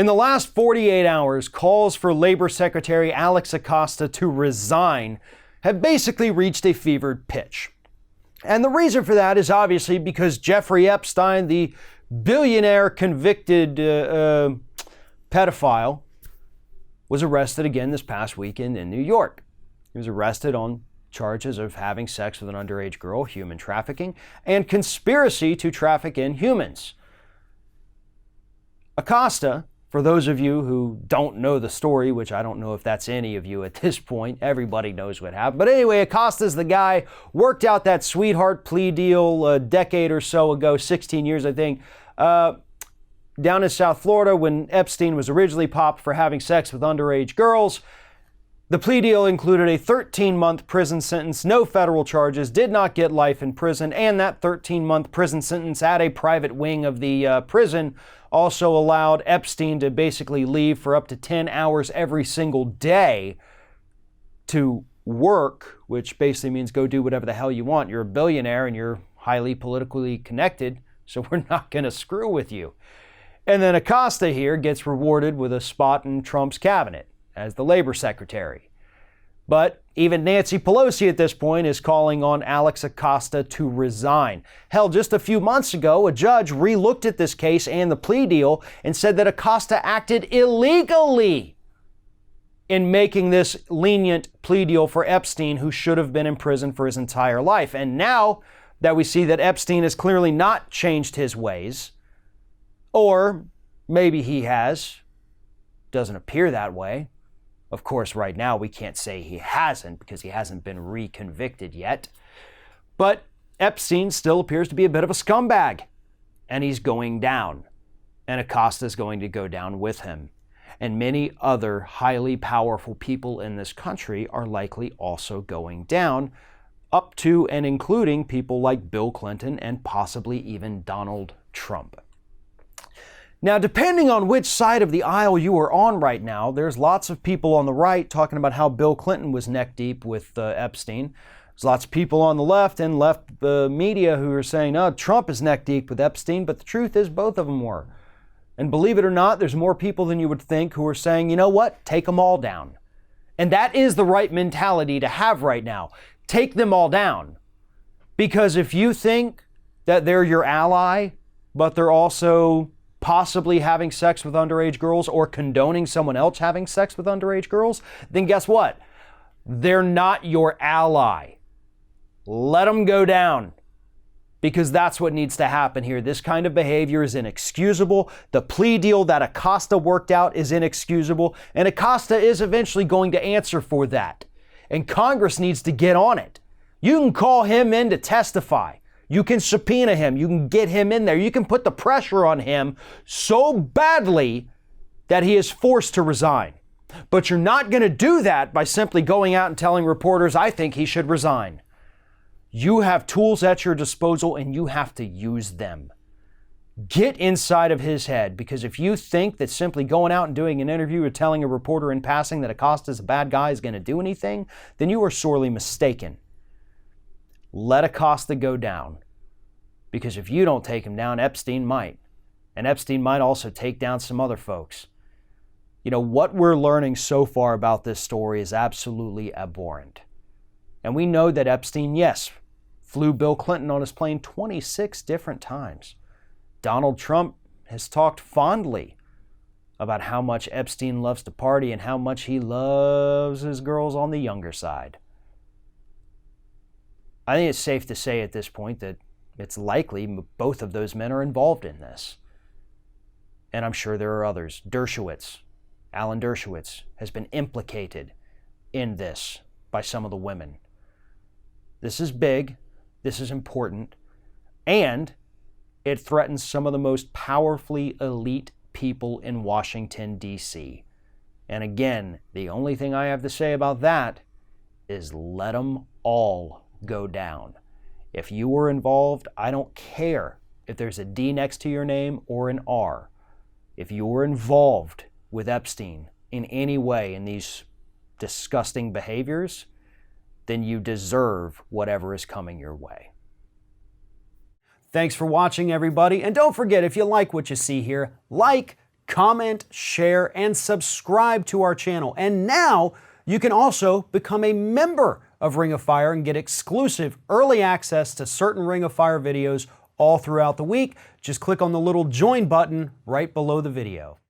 In the last 48 hours, calls for Labor Secretary Alex Acosta to resign have basically reached a fevered pitch. And the reason for that is obviously because Jeffrey Epstein, the billionaire convicted pedophile, was arrested again this past weekend in New York. He was arrested on charges of having sex with an underage girl, human trafficking, and conspiracy to traffic in humans. Acosta, for those of you who don't know the story, which I don't know if that's any of you at this point, everybody knows what happened. But anyway, Acosta's the guy, worked out that sweetheart plea deal a decade or so ago, 16 years I think, down in South Florida when Epstein was originally popped for having sex with underage girls. The plea deal included a 13-month prison sentence, no federal charges, did not get life in prison, and that 13-month prison sentence at a private wing of the prison also allowed Epstein to basically leave for up to 10 hours every single day to work, which basically means go do whatever the hell you want. You're a billionaire and you're highly politically connected, so we're not going to screw with you. And then Acosta here gets rewarded with a spot in Trump's cabinet as the labor secretary. But even Nancy Pelosi at this point is calling on Alex Acosta to resign. Hell, just a few months ago, a judge re-looked at this case and the plea deal and said that Acosta acted illegally in making this lenient plea deal for Epstein, who should have been in prison for his entire life. And now that we see that Epstein has clearly not changed his ways, or maybe he has, doesn't appear that way. Of course, right now we can't say he hasn't because he hasn't been reconvicted yet. But Epstein still appears to be a bit of a scumbag, and he's going down. And Acosta is going to go down with him. And many other highly powerful people in this country are likely also going down, up to and including people like Bill Clinton and possibly even Donald Trump. Now, depending on which side of the aisle you are on right now, there's lots of people on the right talking about how Bill Clinton was neck deep with Epstein. There's lots of people on the left and left media who are saying, oh, Trump is neck deep with Epstein, but the truth is both of them were. And believe it or not, there's more people than you would think who are saying, you know what, take them all down. And that is the right mentality to have right now. Take them all down. Because if you think that they're your ally, but they're also possibly having sex with underage girls or condoning someone else having sex with underage girls, then guess what? They're not your ally. Let them go down, because that's what needs to happen here. This kind of behavior is inexcusable. The plea deal that Acosta worked out is inexcusable, and Acosta is eventually going to answer for that. And Congress needs to get on it. You can call him in to testify. You can subpoena him. You can get him in there. You can put the pressure on him so badly that he is forced to resign. But you're not going to do that by simply going out and telling reporters, I think he should resign. You have tools at your disposal and you have to use them. Get inside of his head, because if you think that simply going out and doing an interview or telling a reporter in passing that Acosta's a bad guy is going to do anything, then you are sorely mistaken. Let Acosta go down, because if you don't take him down, Epstein might. And Epstein might also take down some other folks. You know, what we're learning so far about this story is absolutely abhorrent. And we know that Epstein, yes, flew Bill Clinton on his plane 26 different times. Donald Trump has talked fondly about how much Epstein loves to party and how much he loves his girls on the younger side. I think it's safe to say at this point that it's likely both of those men are involved in this. And I'm sure there are others. Alan Dershowitz, has been implicated in this by some of the women. This is big, this is important, and it threatens some of the most powerfully elite people in Washington, D.C. And again, the only thing I have to say about that is let them all go down. If you were involved, I don't care if there's a D next to your name or an R. If you were involved with Epstein in any way in these disgusting behaviors, then you deserve whatever is coming your way. Thanks for watching, everybody. And don't forget, if you like what you see here, like, comment, share, and subscribe to our channel. And now you can also become a member of Ring of Fire and get exclusive early access to certain Ring of Fire videos all throughout the week. Just click on the little join button right below the video.